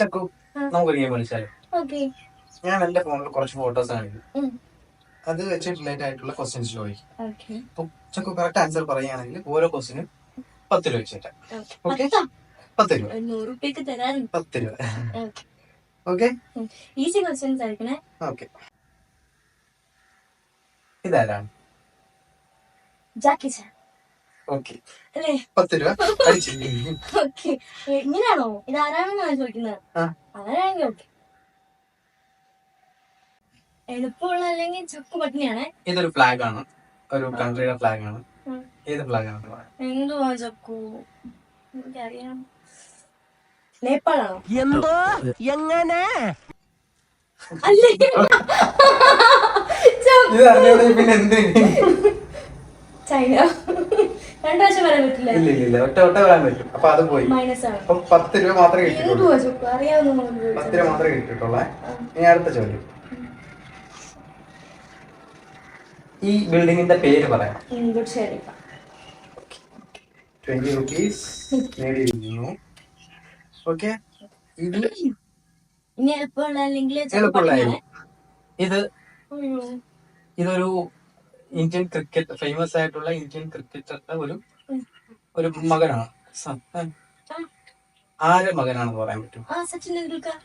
ചക്കു, നമുക്കൊരു ഗെയിം കളിച്ചാലോ? ഞാൻ എന്റെ ഫോണിൽ കുറച്ച് ഫോട്ടോസ് കാണിക്കും, അത് വെച്ച് റിലേറ്റ് ആയിട്ടുള്ള ക്വസ്റ്റ്യൻസ് ചോദിക്കും. അപ്പൊ ചക്കു കറക്റ്റ് ആൻസർ പറയുകയാണെങ്കിൽ ഓരോ ക്വസ്റ്റിനും 10 രൂപ വെച്ചിട്ടാ. ഓക്കെ, 10 രൂപ. 10 രൂപ. ഓക്കെ, ഈസി ക്വസ്റ്റ്യൻസ് ആയിരിക്കണേ. ഓക്കെ. ഇതാരാണ്? ജാക്കി ചാൻ. ഓക്കെ, അല്ലേ? 10 രൂപ അടിച്ചിരിക്കുന്നു. ഓക്കെ, ഇങ്ങനെയാണോ? ഇതാരാണെന്നാണ് ചോദിക്കുന്നത്? അങ്ങനെയാണെങ്കിൽ ഓക്കെ. എളുപ്പമുള്ള അല്ലെങ്കിൽ ചക്കു പട്ടിണിയാണേ. ഇതൊരു ഫ്ലാഗ് ആണ്, ഒരു കൺട്രിയുടെ ഫ്ലാഗ് ആണ്. ഏത് ഫ്ലാഗ് ആണ്? എന്തുവാ ചക്കു? എനിക്കറിയാം. നേപ്പാളാണോ? എന്തോ എങ്ങനെ അല്ലേ? പിന്നെ എന്ത്? ചൈന. 2 പ്രാവശ്യം വരാൻ പറ്റില്ല. ഇല്ല, ഒറ്റ വരാൻ പറ്റും. അപ്പൊ അത് പോയി. മൈനസ് ആണ്. അപ്പൊ 10 രൂപ മാത്രമേ കിട്ടിയിട്ടുള്ളൂ. 10 രൂപ മാത്രമേ കിട്ടിയിട്ടുള്ളേ. ഇനി അടുത്ത ചോദ്യം. ഈ ബിൽഡിങ്ങിന്റെ പേര് പറയാം. 20 rupees നേടിയിരിക്കുന്നു. ഓക്കെ, ഇതൊരു ഇന്ത്യൻ ക്രിക്കറ്റ്, ഫേമസ് ആയിട്ടുള്ള ഇന്ത്യൻ ക്രിക്കറ്ററുടെ ഒരു മകനാണ്. ആരെ മകനാണെന്ന് പറയാൻ പറ്റും? സച്ചിൻ ടെണ്ടുൽക്കർ.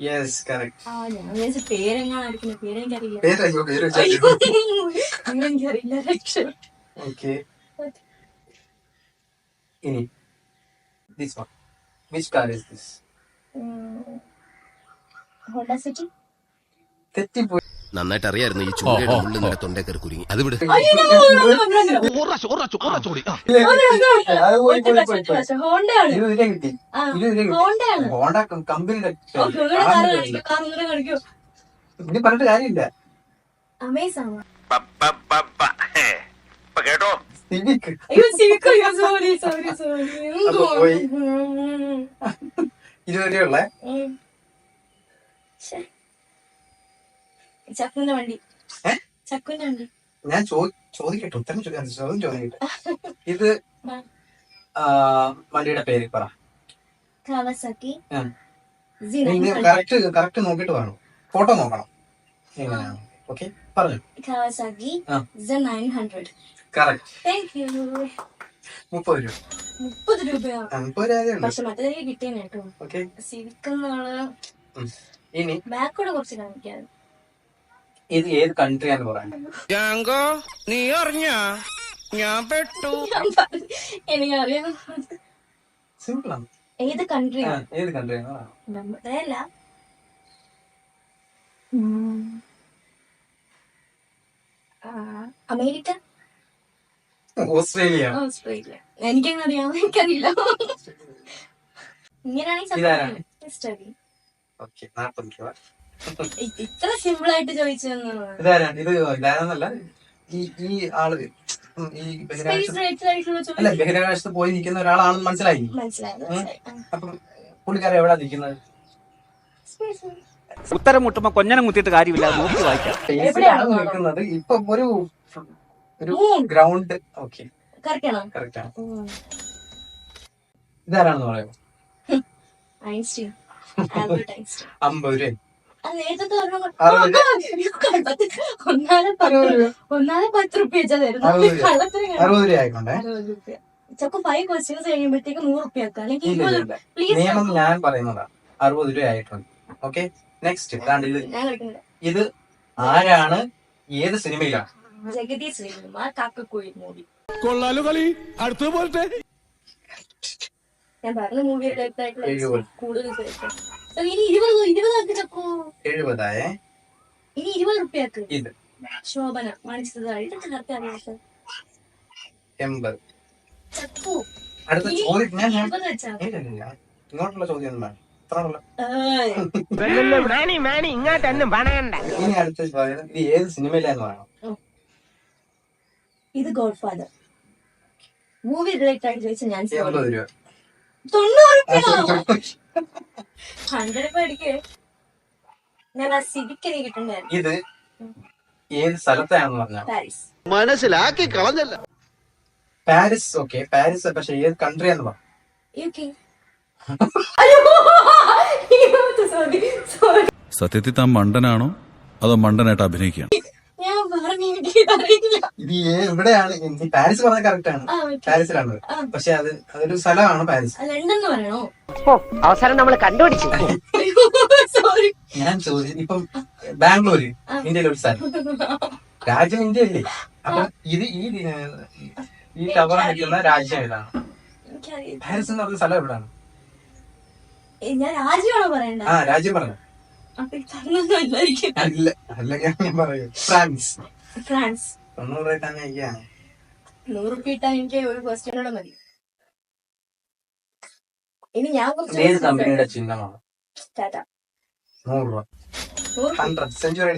Yes, correct. ഇനി this one, which car is this? Honda City. തെറ്റിപ്പോയി. നന്നായിട്ട് അറിയായിരുന്നു ഈ ചൂരയുടെ ഉള്ളിൽ നിന്റെ തൊണ്ടേ കയറി കുരുങ്ങി. അത് വിട്. ഹോണ്ട കമ്പനിയുടെ പറഞ്ഞിട്ട് കാര്യമില്ല. കേട്ടോ, സിവിക്. 20 രൂപയുള്ള ചക്കുന്റെ വണ്ടി. ചക്കുന്റെ വണ്ടി. ഞാൻ ചോദിക്കട്ടെ, ഉത്തരം ചോദിക്കട്ടെ. ഇത് വണ്ടിയുടെ പേര് പറ. കാവാസാക്കി. കറക്റ്റ് നോക്കിട്ട് വേണം, ഫോട്ടോ നോക്കണം എങ്ങനെയാണ്. ഓക്കെ, പറഞ്ഞു. കാവാസാക്കി Z900. കറക്റ്റ്. Thank you. 30 രൂപ. 30 രൂപയോ? 30 രൂപ. പക്ഷെ മറ്റേ കിട്ടിയാണ് കേട്ടോ. ഓക്കെ, സിവിക് എന്നുള്ള ഇനി ബാക്കോടെ കുറച്ച് കാണിക്കാൻ. ഇത് ഏത് കൺട്രിയാന്ന് പറയാൻ? നീ അറിഞ്ഞ ഞാൻ പെട്ടു. എനിക്കറിയാം. സിമ്പിൾ ആണ്. ഏത് കൺട്രിയാണ്? ഏത് കൺട്രിയാണ്? അല്ല, അമേരിക്ക. ഓസ്ട്രേലിയ. എനിക്കങ്ങനെ അറിയാം, എനിക്കറിയില്ല. ഇങ്ങനെയാണെങ്കിൽ സ്റ്റഡി. ഓക്കെ, 40 രൂപ. ഇത്ര സിമ്പിൾ ആയിട്ട് ചോദിച്ചെന്നല്ല. ഈ ആള് ഈ ബഹിരാകാശത്ത് പോയി നിൽക്കുന്ന ഒരാളാണെന്ന് മനസ്സിലായി. അപ്പം പുള്ളിക്കാരൻ എവിടാ നിൽക്കുന്നത്? ഉത്തരം മുട്ടുമ്പോ കൊഞ്ഞനം കുത്തിയിട്ട് കാര്യമില്ല, നോക്കി വായിക്കാം. നിൽക്കുന്നത് ഇപ്പൊ ഒരു ഗ്രൗണ്ട്. ഓക്കെ, കറക്റ്റ് ആണ്. ഇതാരാണെന്ന് പറയാമോ? 50 രൂപ. ഒന്നാമത് 10 രൂപ വെച്ചായിരുന്നു. 60 രൂപ ആയിക്കോട്ടെ. ചക്കു 5 ക്വസ്റ്റ്യൻസ് കഴിയുമ്പോഴത്തേക്ക് 100 രൂപ ആക്കാം. നിയമം ഞാൻ പറയുന്നതാ. 60 രൂപ ആയിട്ടുണ്ട്. Okay, next. ഇത് ആരാണ്? ഏത് സിനിമയിലാണ്? ജഗതി ശ്രീകുമാർ, കാക്കക്കുഴി മൂവി. കൊള്ളാലോ കളി. അടുത്ത പോലത്തെ ഞാൻ പറഞ്ഞ മൂവി കൂടുതൽ ഇനി 20 ചക്കു. 70 ഇനി 20 രൂപയാക്ക്. ഇത് ശോഭന മണിച്ചത്. ഇതൊക്കെ കറക്റ്റ് അറിയാത്ത 80. ചക്കു അടുത്ത ചോദ്യം. ഇങ്ങോട്ടുള്ള ചോദ്യം എന്താണ്? ഇനി അടുത്ത ചോദ്യം, ഇത് ഏത് സിനിമയിലാന്ന് പറയണം. ഇത് ഗോഡ് ഫാദർ മൂവി റിലേറ്റഡ് ആയിട്ട് ചോദിച്ചാൽ ഞാൻ 80 രൂപ. 90 രൂപ. 100 രൂപ അടിക്കേ. ഞാൻ ആ സിവിക്കിനെ കിട്ടുണ്ടായിരുന്നു. ഇത് ഏത് സ്ഥലത്താണെന്ന് പറഞ്ഞാൽ? പാരീസ്. മനസ്സിലാക്കി കളഞ്ഞല്ല. പാരീസ്. Okay, Paris. പക്ഷെ ഏത് കൺട്രി എന്ന് പറ? UK. സത്യത്തിൽ താൻ മണ്ടനാണോ അതോ മണ്ടനായിട്ട് അഭിനയിക്കുകയാണ്? ഞാൻ പറഞ്ഞു എനിക്കറിയില്ല. ഇത് എവിടെയാണ്? ഈ പാരീസ് പറഞ്ഞ കറക്റ്റ് ആണ്. പാരീസിലാണ്. പക്ഷെ അതൊരു സ്ഥലമാണ് പാരീസ്. ലണ്ടൻ എന്ന് പറയണോ? അവസാനം നമ്മൾ കണ്ടുപിടിച്ചു. സോറി. ഞാൻ ചോദിച്ചു ഇപ്പം ബാംഗ്ലൂര് ഇന്ത്യയിലെ ഒരു സ്ഥലം. രാജ്യം ഇന്ത്യ അല്ലേ? അപ്പൊ ഇത് ഈ ടവർ നിൽക്കുന്ന രാജ്യം ഏതാണ്? എനിക്കറിയില്ല. പാരീസ് എന്ന് പറഞ്ഞ സ്ഥലം എവിടെയാണ്? ഞാൻ രാജ്യമാണോ പറയണ്ടത്? ആ രാജ്യം പറഞ്ഞു. അപ്പൊ ഇതൊന്നും ഇല്ലായിരിക്കും. അല്ല അല്ലെങ്കിൽ ഞാൻ പറയൂ ഫ്രാൻസ്. ഫ്രാൻസ്. 90 തന്നെ ഒക്കെയാണ്. 100 രൂപ ഇട്ടാ എനിക്ക് ഒരു ക്വസ്റ്റ്യനോടെ മതി. ഇനി ഞാൻ ഏത് കമ്പനിയുടെ ചിഹ്നമാണ്? ടാറ്റ. 100 രൂപ. 100 100 century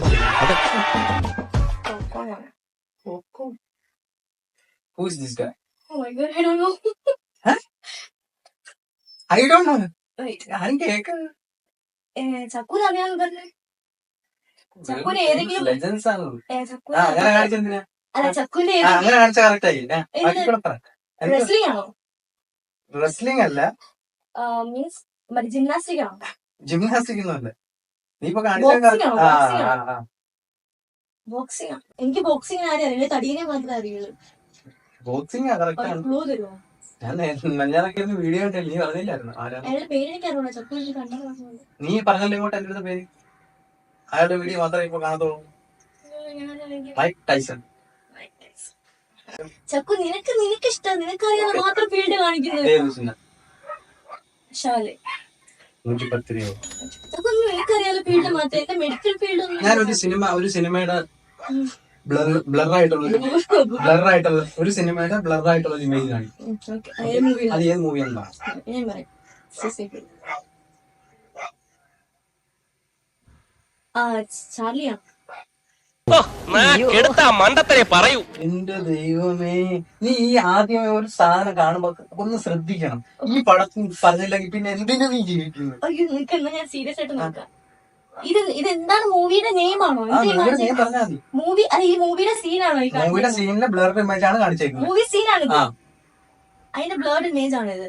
Who is this guy? Oh my god, I don't know. I don't know. Wait. ആരും കേൾക്കുന്നത് ചക്കൂർ അറിയാന്ന് പറഞ്ഞേ. ചക്കൂര് ഏതെങ്കിലും ലെജൻസ് ആണ്. ചക്കൂര് അങ്ങനെ കാണിച്ചെന്തിനാ? അല്ല ചക്കൂരിന്റെ അങ്ങനെ കാണിച്ച കറക്റ്റ് ആയി. ബാക്കി കൂടെ പറ. റെസ്ലിംഗ് ആണോ? റെസ്ലിംഗ് അല്ല, മീൻസ് മറ്റേ ജിംനാസ്റ്റിക് ആണോ? ജിംനാസ്റ്റിക് ഒന്നും അല്ല. നീ ഇപ്പൊ Boxing ആണോ? Boxing ആണോ? കാണിച്ച ബോക്സിംഗ് ആണ്. എനിക്ക് ബോക്സിംഗ് ആരും അറിയില്ല, തടീനെ മാത്രമേ അറിയുള്ളൂ. ബോക്സിംഗ് കറക്റ്റ് ആണ്. ക്ലൂ തരുമോ? ഞാനൊക്കെ വീഡിയോ കണ്ടില്ല. നീ പറഞ്ഞില്ലായിരുന്നു ആരാ? അയാളുടെ പേര് എനിക്ക് അറിയില്ല. ചക്കൂരി കണ്ടത് നീ പറഞ്ഞല്ലോ ഇങ്ങോട്ട് എന്റെ അടുത്ത പേര്. അയാളുടെ വീഡിയോ മാത്രമേ ഇപ്പൊ കാണത്തുള്ളൂ. Mike Tyson. ചക്കു നിനക്ക് ഇഷ്ടം, നിനക്കറിയാതെ മാത്രം ഫീൽഡ് കാണിക്കുന്നത്. ഏത് സിനിമ? ഷാലെ. 110 രൂപ. ചക്കു നിനക്കറിയാലോ ഫീൽഡ് മാത്രം. എന്റെ മെഡിക്കൽ ഫീൽഡ് ഒന്നും ഞാൻ ഒരു സിനിമയുടെ ബ്ലർ ആയിട്ടുള്ള ഒരു സിനിമയുടെ ബ്ലർ ആയിട്ടുള്ള ഇമേജ് കാണിക്കും. അത് ഏത് മൂവി എന്താണ്? ഞാൻ പറയാം. ചാർലിയാണ്. മണ്ടത്തരെ പറയൂ. എന്റെ ദൈവമേ, നീ ഈ ആദ്യമേ ഒരു സാധനം കാണുമ്പോ ഒന്ന് ശ്രദ്ധിക്കണം. ഈ പടത്തിൽ പറഞ്ഞില്ലെങ്കിൽ പിന്നെ എന്തിനു നീ ജീവിക്കുന്നു? അയ്യോ നിനക്കെന്നാ ഞാൻ സീരിയസ് ആയിട്ട് നോക്കാം. ഇതെന്താണ് മൂവിയുടെ നെയിം ആണോ? പറഞ്ഞാൽ മതി. മൂവി അല്ല, ഈ മൂവിയുടെ സീനാണോ? മൂവിയുടെ സീനിലെ ബ്ലർ ഇമേജ് ആണ് കാണിച്ചേക്കുന്നത്. മൂവി സീനാണ് അതിന്റെ ബ്ലർഡ് ഇമേജ് ആണ് ഇത്.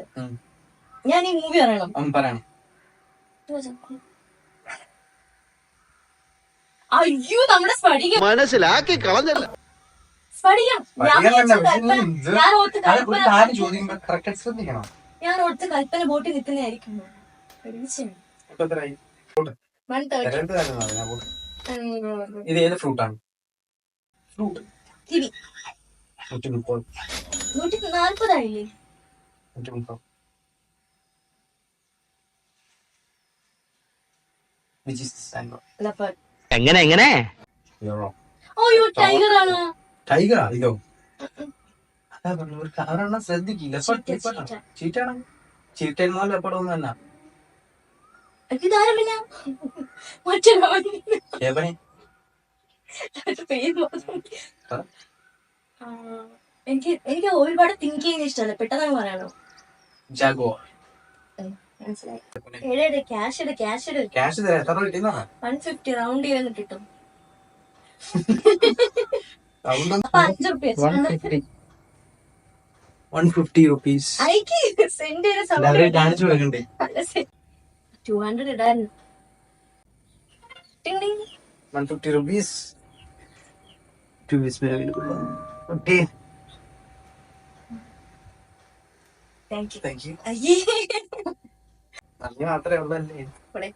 ഞാൻ ഈ മൂവി അറിയണം. പറയണം. അയ്യോ നമ്മുടെ സ്ഫടികം. മനസ്സിലാക്കി കളഞ്ഞല്ല. സ്ഫടികം. ഞാൻ ഓർത്ത് ശ്രദ്ധിക്കണം. കൽപ്പന ബോട്ടിൽ നിൽക്കുന്നതായിരിക്കും. ഇത് ഏത് ഫ്രൂട്ടാണ്? Fruit kiwi. 130. 140 ആയില്ലേ? 130. Which is this animal? Leopard. എങ്ങനെ You're wrong. അയ്യോ ടൈഗർ ആണ്. ടൈഗറാ ഇതോ? അതാ പറഞ്ഞു ഒരെണ്ണം ശ്രദ്ധിക്കില്ല. ചീറ്റാണ്. ചീറ്റന്മാരും എപ്പോഴൊന്നും തന്നെ. ഇതാരും പിന്നെ മറ്റേ എനിക്ക് ഒരുപാട് തിങ്ക് ചെയ്യുന്ന ഇഷ്ടമല്ല. പെട്ടെന്ന് പറയാനോ? ജാഗോ. മനസ്സിലായി. ക്യാഷ് തരാം. എത്ര കിട്ടുന്ന 150 റൗണ്ട് ചെയ്ത് കിട്ടും. 150 rupees. സെന്റ് കാണിച്ചു വെക്കണ്ടേ? 200 ഇടാൻ. 150 rupees. 2 is available. Okay. Thank you. Thank you. അയ്യേ നന്ദി മാത്രമേ ഉള്ളൂ അല്ലേ?